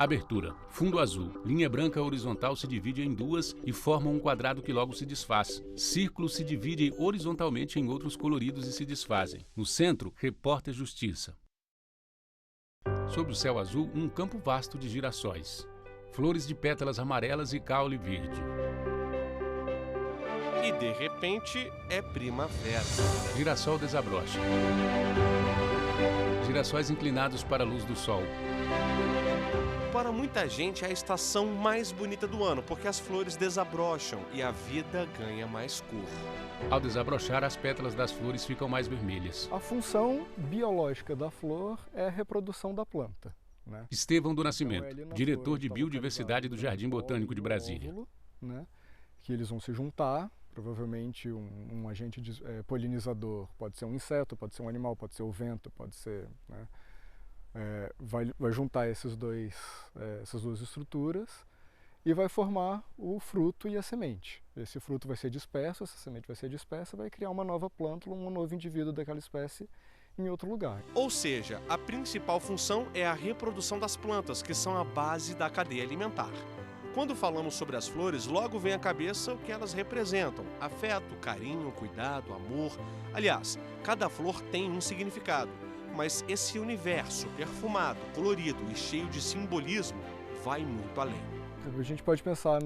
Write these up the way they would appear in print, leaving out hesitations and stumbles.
Abertura. Fundo azul. Linha branca horizontal se divide em duas e forma um quadrado que logo se desfaz. Círculos se dividem horizontalmente em outros coloridos e se desfazem. No centro, repórter Justiça. Sob o céu azul, um campo vasto de girassóis. Flores de pétalas amarelas e caule verde. E de repente é primavera. Girassol desabrocha. Girassóis inclinados para a luz do sol. Para muita gente é a estação mais bonita do ano, porque as flores desabrocham e a vida ganha mais cor. Ao desabrochar, as pétalas das flores ficam mais vermelhas. A função biológica da flor é a reprodução da planta, né? Estevão do Nascimento, Então, diretor de Biodiversidade do Jardim Botânico de Brasília. Óvulo, né? Que eles vão se juntar, provavelmente um agente polinizador, pode ser um inseto, pode ser um animal, pode ser o vento, pode ser, né? Vai juntar essas duas estruturas e vai formar o fruto e a semente. Esse fruto vai ser disperso, essa semente vai ser dispersa, vai criar uma nova plântula, um novo indivíduo daquela espécie em outro lugar. Ou seja, a principal função é a reprodução das plantas, que são a base da cadeia alimentar. Quando falamos sobre as flores, logo vem à cabeça o que elas representam: afeto, carinho, cuidado, amor. Aliás, cada flor tem um significado. Mas esse universo perfumado, colorido e cheio de simbolismo vai muito além. A gente pode pensar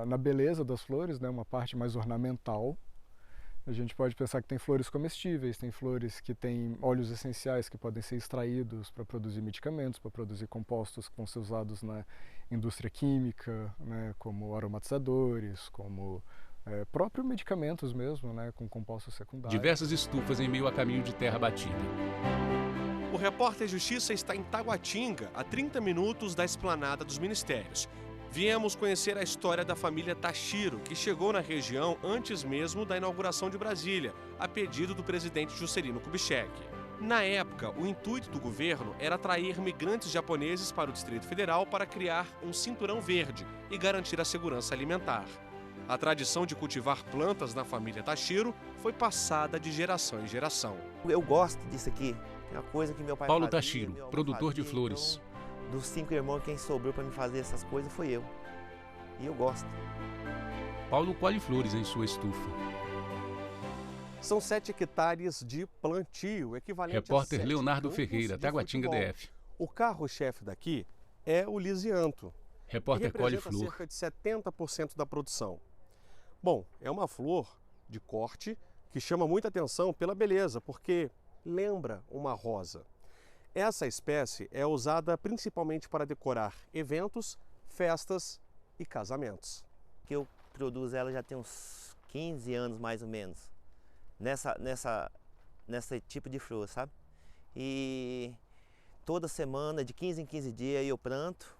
na beleza das flores, né? Uma parte mais ornamental. A gente pode pensar que tem flores comestíveis, tem flores que têm óleos essenciais que podem ser extraídos para produzir medicamentos, para produzir compostos que vão ser usados na indústria química, né? Como aromatizadores, como próprios medicamentos mesmo, né? Com compostos secundários. Diversas estufas em meio a caminho de terra batida. O Repórter Justiça está em Taguatinga, a 30 minutos da esplanada dos ministérios. Viemos conhecer a história da família Tashiro, que chegou na região antes mesmo da inauguração de Brasília, a pedido do presidente Juscelino Kubitschek. Na época, o intuito do governo era atrair migrantes japoneses para o Distrito Federal para criar um cinturão verde e garantir a segurança alimentar. A tradição de cultivar plantas na família Tashiro foi passada de geração em geração. Eu gosto disso aqui, é uma coisa que meu pai Paulo fazia, Tashiro, meu avô produtor de fazia, flores. Então, dos 5 irmãos, quem sobrou para me fazer essas coisas foi eu. E eu gosto. Paulo colhe flores em sua estufa. São 7 hectares de plantio, equivalente Repórter a 7 Leonardo campos Ferreira, de Taguatinga futebol. DF. O carro-chefe daqui é o lisianto, que Repórter colhe representa flor. cerca de 70% da produção. Bom, é uma flor de corte que chama muita atenção pela beleza, porque lembra uma rosa. Essa espécie é usada principalmente para decorar eventos, festas e casamentos. Que eu produzo ela já tem uns 15 anos mais ou menos, nesse tipo de flor, sabe? E toda semana, de 15 em 15 dias, eu planto.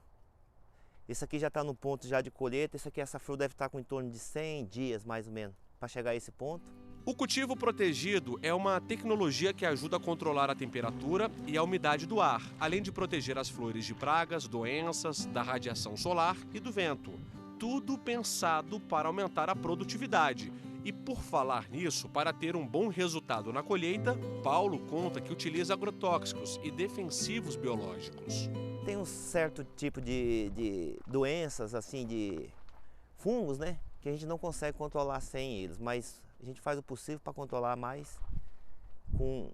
Esse aqui já está no ponto já de colheita, essa flor deve estar com em torno de 100 dias mais ou menos, para chegar a esse ponto. O cultivo protegido é uma tecnologia que ajuda a controlar a temperatura e a umidade do ar, além de proteger as flores de pragas, doenças, da radiação solar e do vento. Tudo pensado para aumentar a produtividade. E por falar nisso, para ter um bom resultado na colheita, Paulo conta que utiliza agrotóxicos e defensivos biológicos. Tem um certo tipo de doenças, assim, de fungos, né? Que a gente não consegue controlar sem eles, mas a gente faz o possível para controlar mais com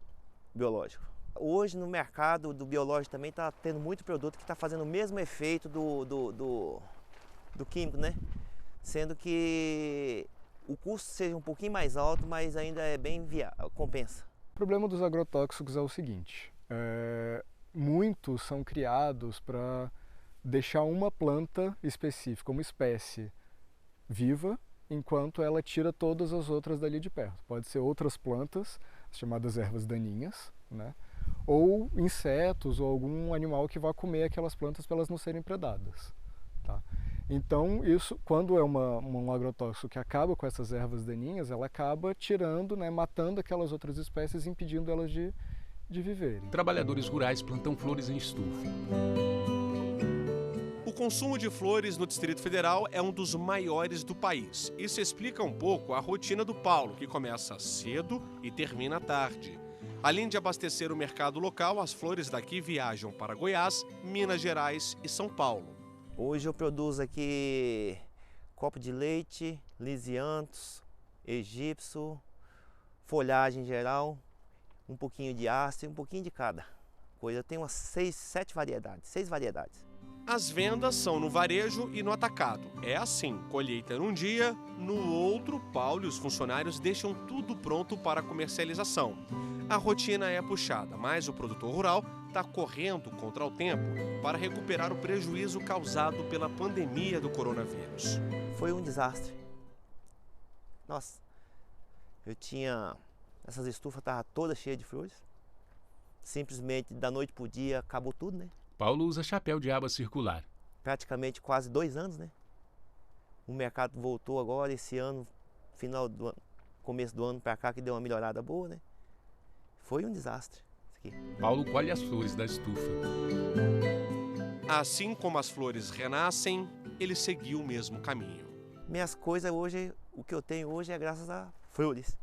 biológico. Hoje no mercado do biológico também está tendo muito produto que está fazendo o mesmo efeito do químico, né? Sendo que o custo seja um pouquinho mais alto, mas ainda é bem viável, compensa. O problema dos agrotóxicos é o seguinte, muitos são criados para deixar uma planta específica, uma espécie viva, enquanto ela tira todas as outras dali de perto. Pode ser outras plantas, chamadas ervas daninhas, né? Ou insetos ou algum animal que vai comer aquelas plantas para elas não serem predadas. Tá? Então, isso, quando é um agrotóxico que acaba com essas ervas daninhas, ela acaba tirando, né, matando aquelas outras espécies, impedindo elas de viverem. Trabalhadores rurais plantam flores em estufa. O consumo de flores no Distrito Federal é um dos maiores do país. Isso explica um pouco a rotina do Paulo, que começa cedo e termina tarde. Além de abastecer o mercado local, as flores daqui viajam para Goiás, Minas Gerais e São Paulo. Hoje eu produzo aqui copo de leite, lisianthus, egípcio, folhagem geral, um pouquinho de ácido e um pouquinho de cada coisa. Eu tenho umas 6 variedades. As vendas são no varejo e no atacado. É assim, colheita num dia, no outro, Paulo e os funcionários deixam tudo pronto para a comercialização. A rotina é puxada, mas o produtor rural está correndo contra o tempo para recuperar o prejuízo causado pela pandemia do coronavírus. Foi um desastre. Nossa, essas estufas estavam todas cheias de flores. Simplesmente da noite para o dia acabou tudo, né? Paulo usa chapéu de aba circular. Praticamente quase 2 anos, né? O mercado voltou agora esse ano, final do ano, começo do ano para cá, que deu uma melhorada boa, né? Foi um desastre isso aqui. Paulo colhe as flores da estufa. Assim como as flores renascem, ele seguiu o mesmo caminho. Minhas coisas hoje, o que eu tenho hoje é graças a flores.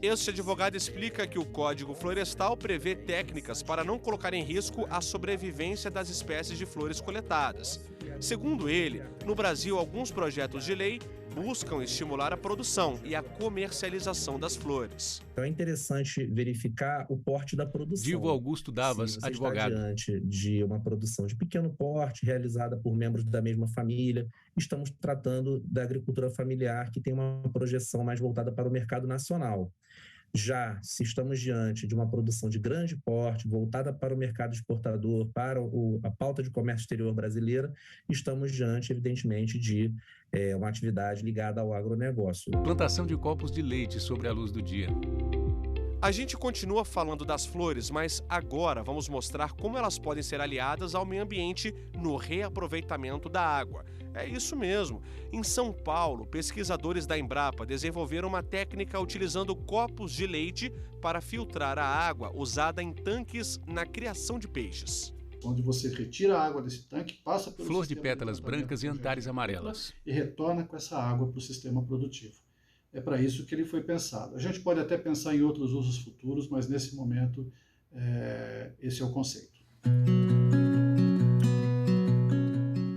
Este advogado explica que o Código Florestal prevê técnicas para não colocar em risco a sobrevivência das espécies de flores coletadas. Segundo ele, no Brasil, alguns projetos de lei buscam estimular a produção e a comercialização das flores. Então é interessante verificar o porte da produção. Digo Augusto Davas, se você advogado. Está diante de uma produção de pequeno porte, realizada por membros da mesma família, estamos tratando da agricultura familiar, que tem uma projeção mais voltada para o mercado nacional. Já se estamos diante de uma produção de grande porte, voltada para o mercado exportador, para a pauta de comércio exterior brasileira, estamos diante, evidentemente, de uma atividade ligada ao agronegócio. Plantação de copos de leite sobre a luz do dia. A gente continua falando das flores, mas agora vamos mostrar como elas podem ser aliadas ao meio ambiente no reaproveitamento da água. É isso mesmo. Em São Paulo, pesquisadores da Embrapa desenvolveram uma técnica utilizando copos de leite para filtrar a água usada em tanques na criação de peixes. Onde você retira a água desse tanque, passa pelo Flor de pétalas brancas e antares amarelas. E retorna com essa água para o sistema produtivo. É para isso que ele foi pensado. A gente pode até pensar em outros usos futuros, mas nesse momento esse é o conceito.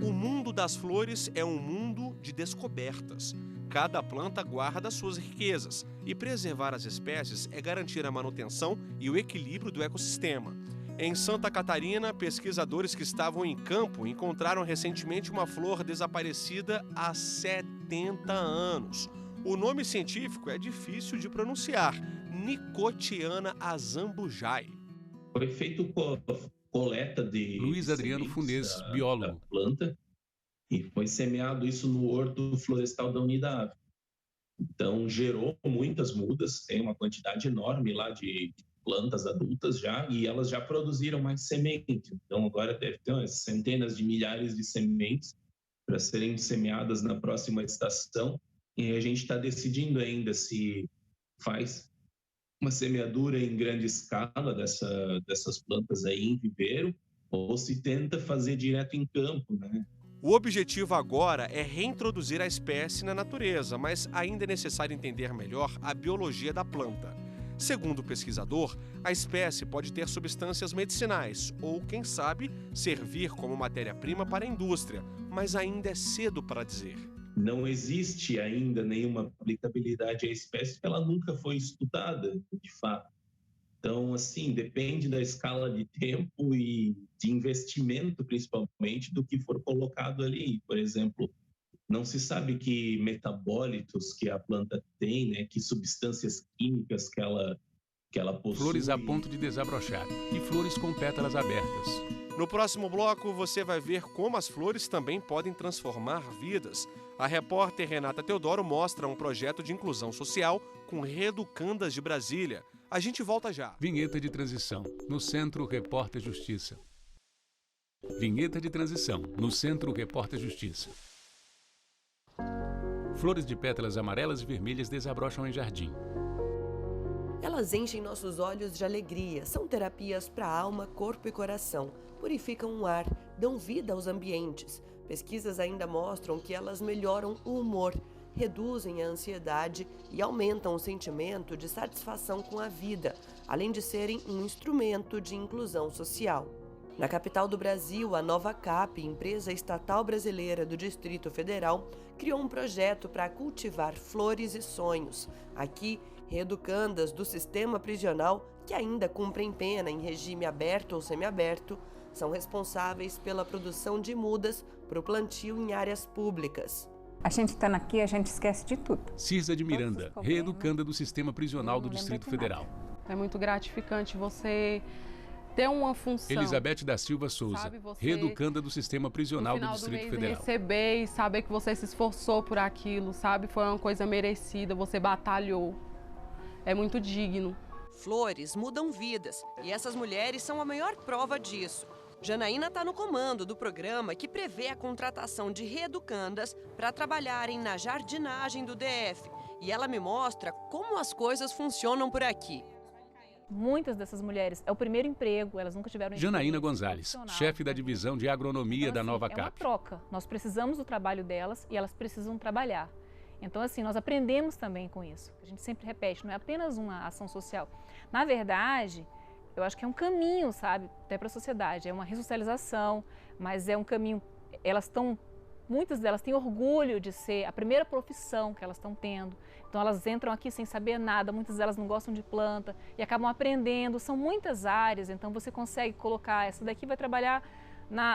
O mundo das flores é um mundo de descobertas. Cada planta guarda suas riquezas e preservar as espécies é garantir a manutenção e o equilíbrio do ecossistema. Em Santa Catarina, pesquisadores que estavam em campo encontraram recentemente uma flor desaparecida há 70 anos. O nome científico é difícil de pronunciar, Nicotiana azambujae. Foi feito coleta de Luiz Adriano Funes, biólogo. Da planta, e foi semeado isso no Horto Florestal da Unidade. Então gerou muitas mudas, tem uma quantidade enorme lá de plantas adultas já, e elas já produziram mais semente. Então agora deve ter umas centenas de milhares de sementes para serem semeadas na próxima estação. E a gente está decidindo ainda se faz uma semeadura em grande escala dessas plantas aí em viveiro ou se tenta fazer direto em campo, né? O objetivo agora é reintroduzir a espécie na natureza, mas ainda é necessário entender melhor a biologia da planta. Segundo o pesquisador, a espécie pode ter substâncias medicinais ou, quem sabe, servir como matéria-prima para a indústria, mas ainda é cedo para dizer. Não existe ainda nenhuma aplicabilidade à espécie, porque ela nunca foi estudada, de fato. Então, assim, depende da escala de tempo e de investimento, principalmente, do que for colocado ali. Por exemplo, não se sabe que metabólitos que a planta tem, né, que substâncias químicas que ela possui. Flores a ponto de desabrochar e flores com pétalas abertas. No próximo bloco, você vai ver como as flores também podem transformar vidas. A repórter Renata Teodoro mostra um projeto de inclusão social com Reeducandas de Brasília. A gente volta já. Vinheta de transição. No Centro Repórter Justiça. Vinheta de transição. No Centro Repórter Justiça. Flores de pétalas amarelas e vermelhas desabrocham em jardim. Elas enchem nossos olhos de alegria, são terapias para alma, corpo e coração, purificam o ar, dão vida aos ambientes. Pesquisas ainda mostram que elas melhoram o humor, reduzem a ansiedade e aumentam o sentimento de satisfação com a vida. além de serem um instrumento de inclusão social. Na capital do Brasil, a Nova Cap, empresa estatal brasileira do Distrito Federal, criou um projeto para cultivar flores e sonhos. Aqui, reeducandas do sistema prisional, que ainda cumprem pena em regime aberto ou semiaberto, são responsáveis pela produção de mudas para o plantio em áreas públicas. A gente estando aqui, a gente esquece de tudo. Cirza de Miranda, reeducanda do sistema prisional do Distrito Federal. É muito gratificante você ter uma função. Elizabeth da Silva Souza, reeducanda do sistema prisional do Distrito Federal. Receber e saber que você se esforçou por aquilo, sabe? Foi uma coisa merecida, você batalhou. É muito digno. Flores mudam vidas e essas mulheres são a maior prova disso. Janaína está no comando do programa que prevê a contratação de reeducandas para trabalharem na jardinagem do DF. E ela me mostra como as coisas funcionam por aqui. Muitas dessas mulheres é o primeiro emprego, elas nunca tiveram... Janaína Gonzalez, chefe da divisão de agronomia da Nova Cap. É uma troca, nós precisamos do trabalho delas e elas precisam trabalhar. Então, assim, nós aprendemos também com isso. A gente sempre repete, não é apenas uma ação social. Na verdade, eu acho que é um caminho, sabe, até para a sociedade. É uma ressocialização, mas é um caminho... Muitas delas têm orgulho de ser a primeira profissão que elas estão tendo. Então, elas entram aqui sem saber nada, muitas delas não gostam de planta e acabam aprendendo. São muitas áreas, então você consegue colocar, essa daqui vai trabalhar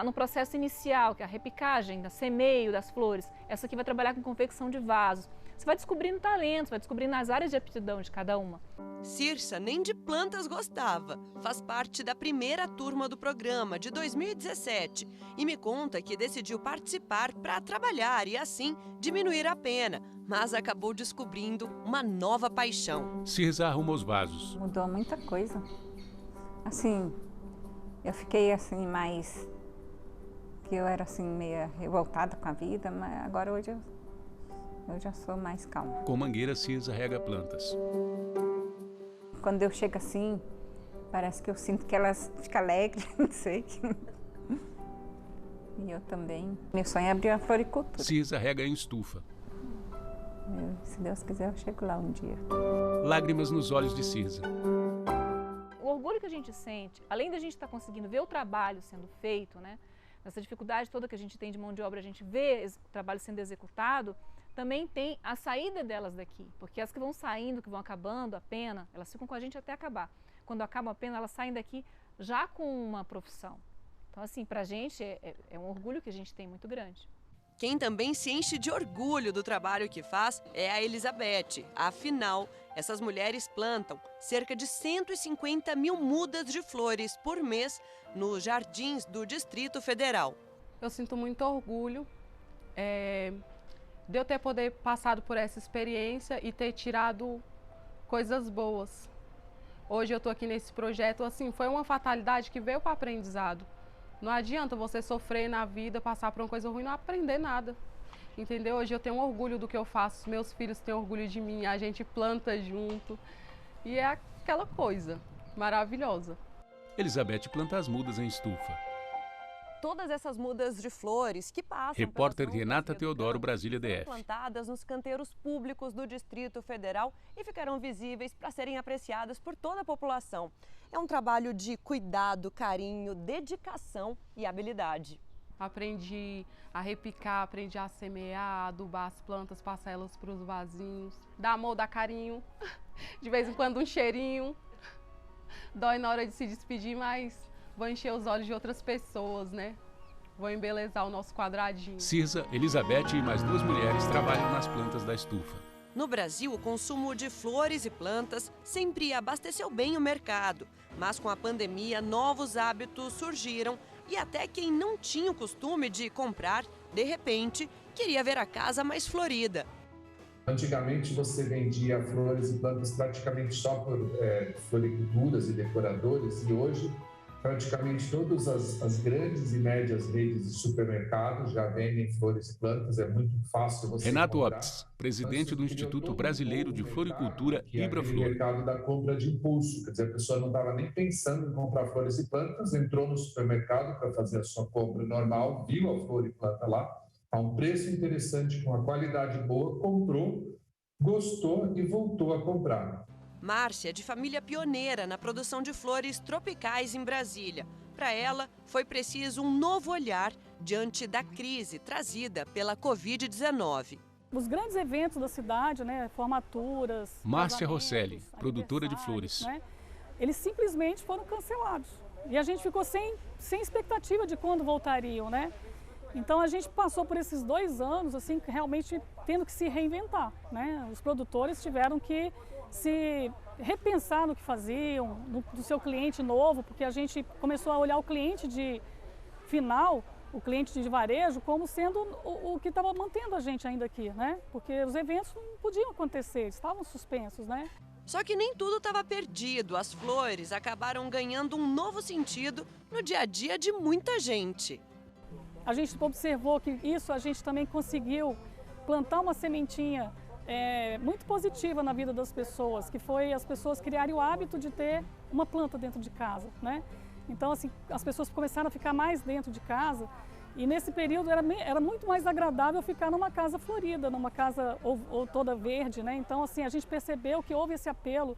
no processo inicial, que é a repicagem, da semeio das flores. Essa aqui vai trabalhar com confecção de vasos. Você vai descobrindo talentos, vai descobrindo as áreas de aptidão de cada uma. Cirsa nem de plantas gostava. Faz parte da primeira turma do programa, de 2017. E me conta que decidiu participar para trabalhar e, assim, diminuir a pena. Mas acabou descobrindo uma nova paixão. Cirsa arruma os vasos. Mudou muita coisa. Assim, eu fiquei assim mais... que eu era assim meio revoltada com a vida, mas agora hoje eu já sou mais calma. Com mangueira, Cirsa rega plantas. Quando eu chego assim, parece que eu sinto que elas ficam alegres, não sei. E eu também. Meu sonho é abrir uma floricultura. Cirsa rega em estufa. Se Deus quiser, eu chego lá um dia. Lágrimas nos olhos de Cirsa. O orgulho que a gente sente, além da gente estar conseguindo ver o trabalho sendo feito, né? Nessa dificuldade toda que a gente tem de mão de obra, a gente vê o trabalho sendo executado, também tem a saída delas daqui, porque as que vão saindo, que vão acabando a pena, elas ficam com a gente até acabar. Quando acaba a pena, elas saem daqui já com uma profissão. Então, assim, pra gente é um orgulho que a gente tem muito grande. Quem também se enche de orgulho do trabalho que faz é a Elizabeth. Afinal, essas mulheres plantam cerca de 150 mil mudas de flores por mês nos jardins do Distrito Federal. Eu sinto muito orgulho de eu ter passado por essa experiência e ter tirado coisas boas. Hoje eu estou aqui nesse projeto, assim, foi uma fatalidade que veio para aprendizado. Não adianta você sofrer na vida, passar por uma coisa ruim e não aprender nada. Entendeu? Hoje eu tenho orgulho do que eu faço, meus filhos têm orgulho de mim, a gente planta junto. E é aquela coisa maravilhosa. Elizabeth planta as mudas em estufa. Todas essas mudas de flores que passam... Repórter Renata Teodoro, Brasília DF. ...plantadas nos canteiros públicos do Distrito Federal e ficarão visíveis para serem apreciadas por toda a população. É um trabalho de cuidado, carinho, dedicação e habilidade. Aprendi a repicar, aprendi a semear, a adubar as plantas, passar elas para os vasinhos, dar amor, dar carinho, de vez em quando um cheirinho. Dói na hora de se despedir, mas vou encher os olhos de outras pessoas, né? Vou embelezar o nosso quadradinho. Cirsa, Elizabeth e mais 2 mulheres trabalham nas plantas da estufa. No Brasil, o consumo de flores e plantas sempre abasteceu bem o mercado. Mas com a pandemia, novos hábitos surgiram e até quem não tinha o costume de comprar, de repente, queria ver a casa mais florida. Antigamente você vendia flores e plantas praticamente só por floriculturas e decoradores, e hoje praticamente todas as grandes e médias redes de supermercados já vendem flores e plantas, é muito fácil você Renato comprar. Optes, presidente do Instituto Brasileiro de Floricultura, Ibraflor. O mercado da compra de impulso, quer dizer, a pessoa não estava nem pensando em comprar flores e plantas, entrou no supermercado para fazer a sua compra normal, viu a flor e planta lá, a um preço interessante, com uma qualidade boa, comprou, gostou e voltou a comprar. Márcia é de família pioneira na produção de flores tropicais em Brasília. Para ela, foi preciso um novo olhar diante da crise trazida pela Covid-19. Os grandes eventos da cidade, né, formaturas... Márcia Rosselli, produtora de flores. Né, eles simplesmente foram cancelados. E a gente ficou sem expectativa de quando voltariam, né? Então a gente passou por esses 2 anos, assim, realmente tendo que se reinventar, né? Os produtores tiveram que se repensar no que faziam, do seu cliente novo, porque a gente começou a olhar o cliente de final, o cliente de varejo, como sendo o que estava mantendo a gente ainda aqui, né? Porque os eventos não podiam acontecer, estavam suspensos, né? Só que nem tudo estava perdido. As flores acabaram ganhando um novo sentido no dia a dia de muita gente. A gente observou que isso a gente também conseguiu plantar uma sementinha muito positiva na vida das pessoas, que foi as pessoas criarem o hábito de ter uma planta dentro de casa, né? Então, assim, as pessoas começaram a ficar mais dentro de casa e nesse período era muito mais agradável ficar numa casa florida, numa casa ou toda verde, né? Então, assim, a gente percebeu que houve esse apelo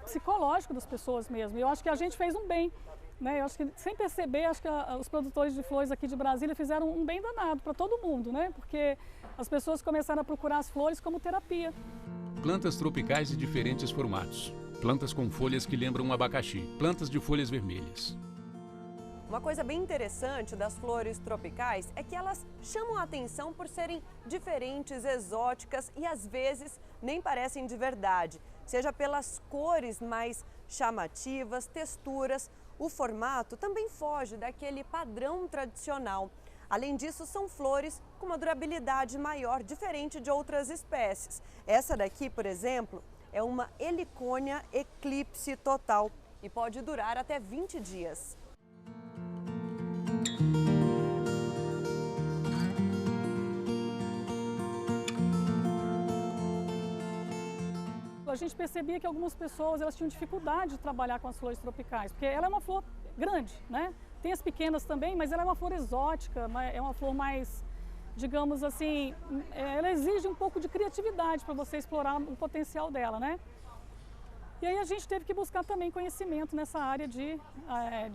psicológico das pessoas mesmo. E eu acho que a gente fez um bem. Eu acho que, sem perceber, acho que os produtores de flores aqui de Brasília fizeram um bem danado para todo mundo, né? Porque as pessoas começaram a procurar as flores como terapia. Plantas tropicais de diferentes formatos. Plantas com folhas que lembram um abacaxi. Plantas de folhas vermelhas. Uma coisa bem interessante das flores tropicais é que elas chamam a atenção por serem diferentes, exóticas e às vezes nem parecem de verdade. Seja pelas cores mais chamativas, texturas, o formato também foge daquele padrão tradicional. Além disso, são flores com uma durabilidade maior, diferente de outras espécies. Essa daqui, por exemplo, é uma helicônia eclipse total e pode durar até 20 dias. A gente percebia que algumas pessoas elas tinham dificuldade de trabalhar com as flores tropicais, porque ela é uma flor grande, né? Tem as pequenas também, mas ela é uma flor exótica, é uma flor mais, digamos assim, ela exige um pouco de criatividade para você explorar o potencial dela, né? E aí a gente teve que buscar também conhecimento nessa área de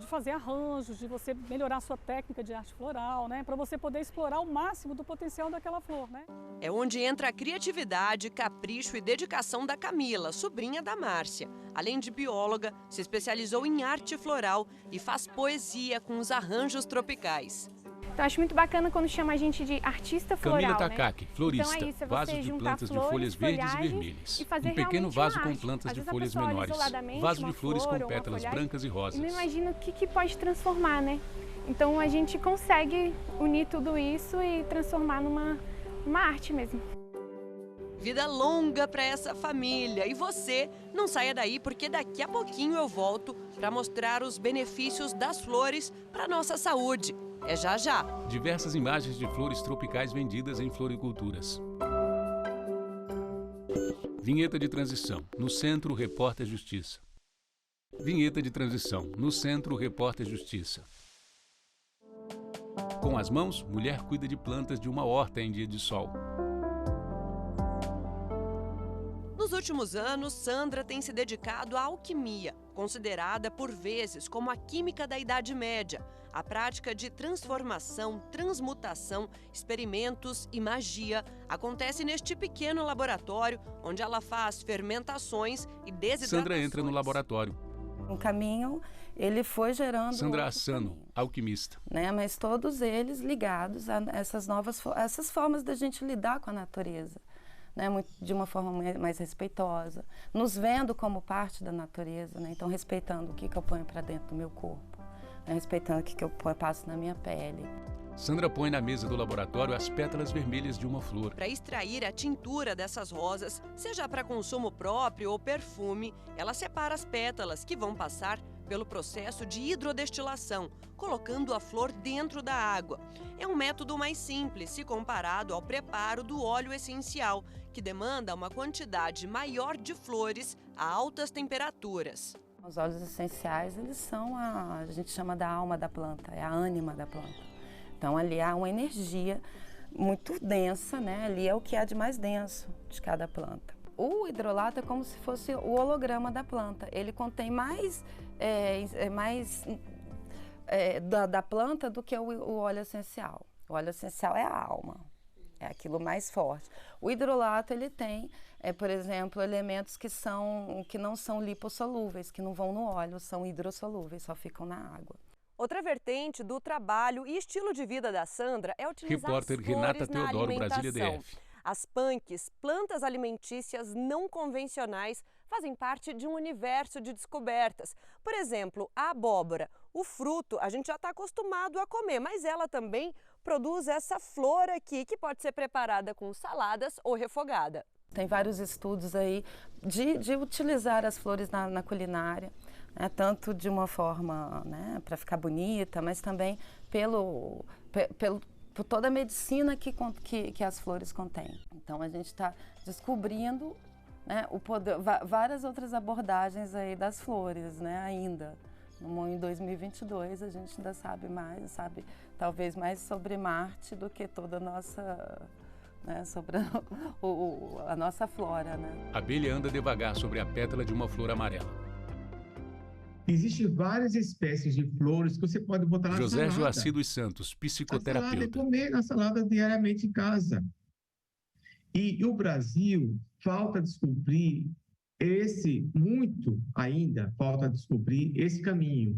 fazer arranjos, de você melhorar a sua técnica de arte floral, né? Para você poder explorar o máximo do potencial daquela flor, né? É onde entra a criatividade, capricho e dedicação da Camila, sobrinha da Márcia. Além de bióloga, se especializou em arte floral e faz poesia com os arranjos tropicais. Então, acho muito bacana quando chama a gente de artista floral, Camila Takaki, florista, então é isso, vaso de plantas de folhas verdes e vermelhas. Um pequeno vaso com plantas de folhas menores. Vaso de flores com pétalas brancas e rosas. Eu não imagino o que pode transformar, né? Então a gente consegue unir tudo isso e transformar numa arte mesmo. Vida longa para essa família. E você, não saia daí, porque daqui a pouquinho eu volto para mostrar os benefícios das flores para nossa saúde. É já já. Diversas imagens de flores tropicais vendidas em floriculturas. Vinheta de transição. No Centro, Repórter Justiça. Vinheta de transição. No Centro, Repórter Justiça. Com as mãos, mulher cuida de plantas de uma horta em dia de sol. Nos últimos anos, Sandra tem se dedicado à alquimia, considerada por vezes como a química da Idade Média, a prática de transformação, transmutação, experimentos e magia acontece neste pequeno laboratório, onde ela faz fermentações e desidratações. Sandra entra no laboratório. Um caminho, ele foi gerando... Sandra Assano, alquimista. Né? Mas todos eles ligados a essas formas da gente lidar com a natureza. Né, de uma forma mais respeitosa, nos vendo como parte da natureza, né, então respeitando o que eu ponho para dentro do meu corpo, né, respeitando o que eu passo na minha pele. Sandra põe na mesa do laboratório as pétalas vermelhas de uma flor. Para extrair a tintura dessas rosas, seja para consumo próprio ou perfume, ela separa as pétalas que vão passar pelo processo de hidrodestilação, colocando a flor dentro da água. É um método mais simples se comparado ao preparo do óleo essencial, que demanda uma quantidade maior de flores a altas temperaturas. Os óleos essenciais, eles são a gente chama da alma da planta, é a ânima da planta. Então ali há uma energia muito densa, né? Ali é o que há de mais denso de cada planta. O hidrolato é como se fosse o holograma da planta. Ele contém mais, da planta do que o óleo essencial. O óleo essencial é a alma, é aquilo mais forte. O hidrolato, ele tem, por exemplo, elementos que não são lipossolúveis, que não vão no óleo, são hidrossolúveis, só ficam na água. Outra vertente do trabalho e estilo de vida da Sandra é utilizar Repórter as flores Renata na Teodoro, alimentação. Brasília DF. As punks, plantas alimentícias não convencionais, fazem parte de um universo de descobertas. Por exemplo, a abóbora. O fruto a gente já está acostumado a comer, mas ela também produz essa flor aqui, que pode ser preparada com saladas ou refogada. Tem vários estudos aí de utilizar as flores na culinária, né? Tanto de uma forma, né, para ficar bonita, mas também por toda a medicina que as flores contêm. Então a gente está descobrindo, né, várias outras abordagens aí das flores, né, ainda. Em 2022 a gente ainda sabe talvez mais sobre Marte do que toda a nossa, né, sobre a nossa flora, né? A abelha anda devagar sobre a pétala de uma flor amarela. Existem várias espécies de flores que você pode botar na José salada. Joaci dos Santos, psicoterapeuta. Comer a salada diariamente em casa. E o Brasil falta descobrir falta descobrir esse caminho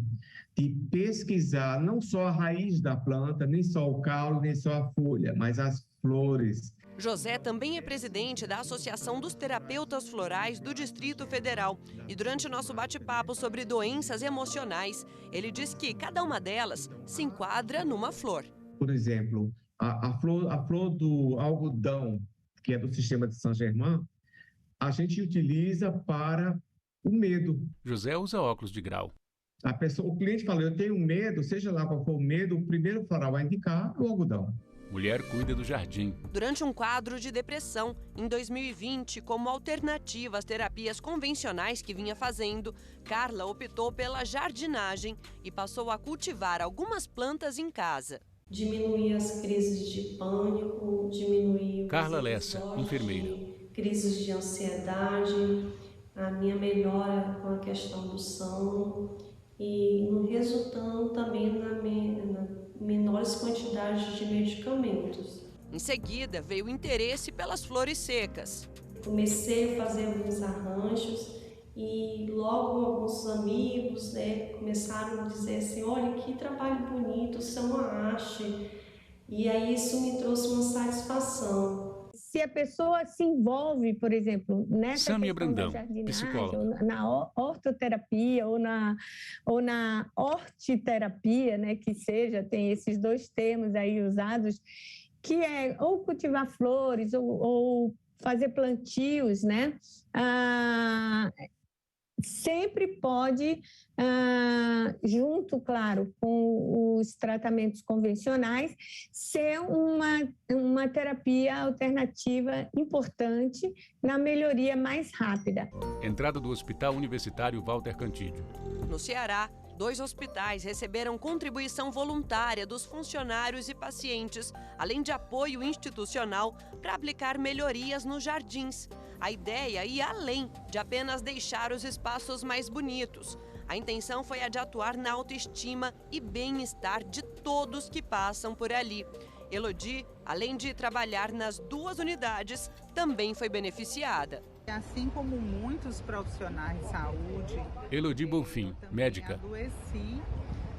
de pesquisar não só a raiz da planta, nem só o caule, nem só a folha, mas as flores. José também é presidente da Associação dos Terapeutas Florais do Distrito Federal. E durante o nosso bate-papo sobre doenças emocionais, ele diz que cada uma delas se enquadra numa flor. Por exemplo, a flor do algodão, que é do sistema de Saint-Germain, a gente utiliza para o medo. José usa óculos de grau. O cliente fala, eu tenho medo, seja lá qual for o medo, o primeiro floral a indicar é o algodão. Mulher cuida do jardim. Durante um quadro de depressão, em 2020, como alternativa às terapias convencionais que vinha fazendo, Carla optou pela jardinagem e passou a cultivar algumas plantas em casa. Diminuir as crises de pânico, diminuir Carla Lessa, enfermeira. Crises de ansiedade, a minha melhora com a questão do sono e resultando também na menores quantidades de medicamentos. Em seguida, veio o interesse pelas flores secas. Comecei a fazer alguns arranjos e logo alguns amigos, né, começaram a dizer assim, olha que trabalho bonito, isso é uma arte. E aí isso me trouxe uma satisfação. Se a pessoa se envolve, por exemplo, nessa Sâmia questão Brandão, da jardinagem, psicóloga. ou na hortoterapia, ou na hortiterapia, né, que seja, tem esses dois termos aí usados, que é ou cultivar flores, ou fazer plantios, né? Sempre pode, junto, claro, com os tratamentos convencionais, ser uma terapia alternativa importante na melhoria mais rápida. Entrada do Hospital Universitário Walter Cantídio. No Ceará, 2 hospitais receberam contribuição voluntária dos funcionários e pacientes, além de apoio institucional para aplicar melhorias nos jardins. A ideia ia além de apenas deixar os espaços mais bonitos. A intenção foi a de atuar na autoestima e bem-estar de todos que passam por ali. Elodie, além de trabalhar nas 2 unidades, também foi beneficiada. Assim como muitos profissionais de saúde, Elodie Bonfim, médica. Adoeci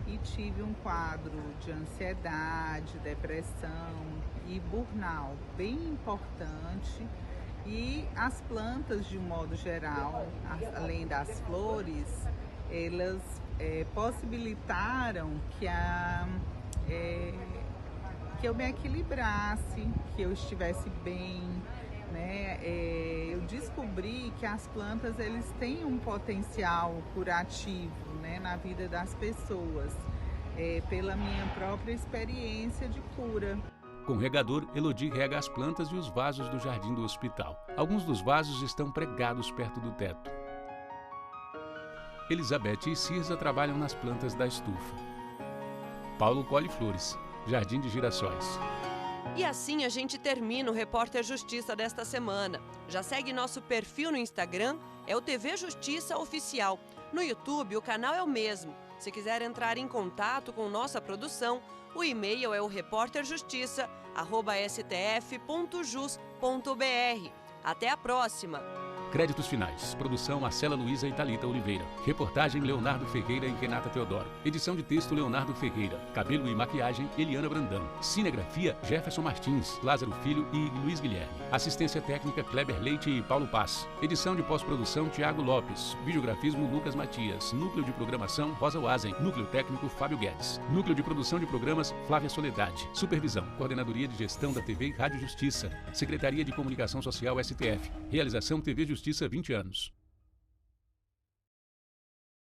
e tive um quadro de ansiedade, depressão e burnout bem importante. E as plantas, de um modo geral, além das flores, elas possibilitaram que eu me equilibrasse, que eu estivesse bem, né? Eu descobri que as plantas eles têm um potencial curativo, né, na vida das pessoas, pela minha própria experiência de cura. Com regador, Elodie rega as plantas e os vasos do jardim do hospital. Alguns dos vasos estão pregados perto do teto. Elizabeth e Cirza trabalham nas plantas da estufa. Paulo colhe flores, Jardim de Girassóis. E assim a gente termina o Repórter Justiça desta semana. Já segue nosso perfil no Instagram, é o TV Justiça Oficial. No YouTube, o canal é o mesmo. Se quiser entrar em contato com nossa produção, o e-mail é o reporterjustiça@stf.jus.br. Até a próxima! Créditos finais. Produção Marcela Luiza e Thalita Oliveira. Reportagem Leonardo Ferreira e Renata Teodoro. Edição de texto Leonardo Ferreira. Cabelo e maquiagem Eliana Brandão. Cinegrafia Jefferson Martins, Lázaro Filho e Luiz Guilherme. Assistência técnica Kleber Leite e Paulo Paz. Edição de pós-produção Tiago Lopes. Videografismo Lucas Matias. Núcleo de programação Rosa Wazen. Núcleo técnico Fábio Guedes. Núcleo de produção de programas Flávia Soledade. Supervisão Coordenadoria de Gestão da TV e Rádio Justiça. Secretaria de Comunicação Social STF. Realização TV Justiça 20 anos.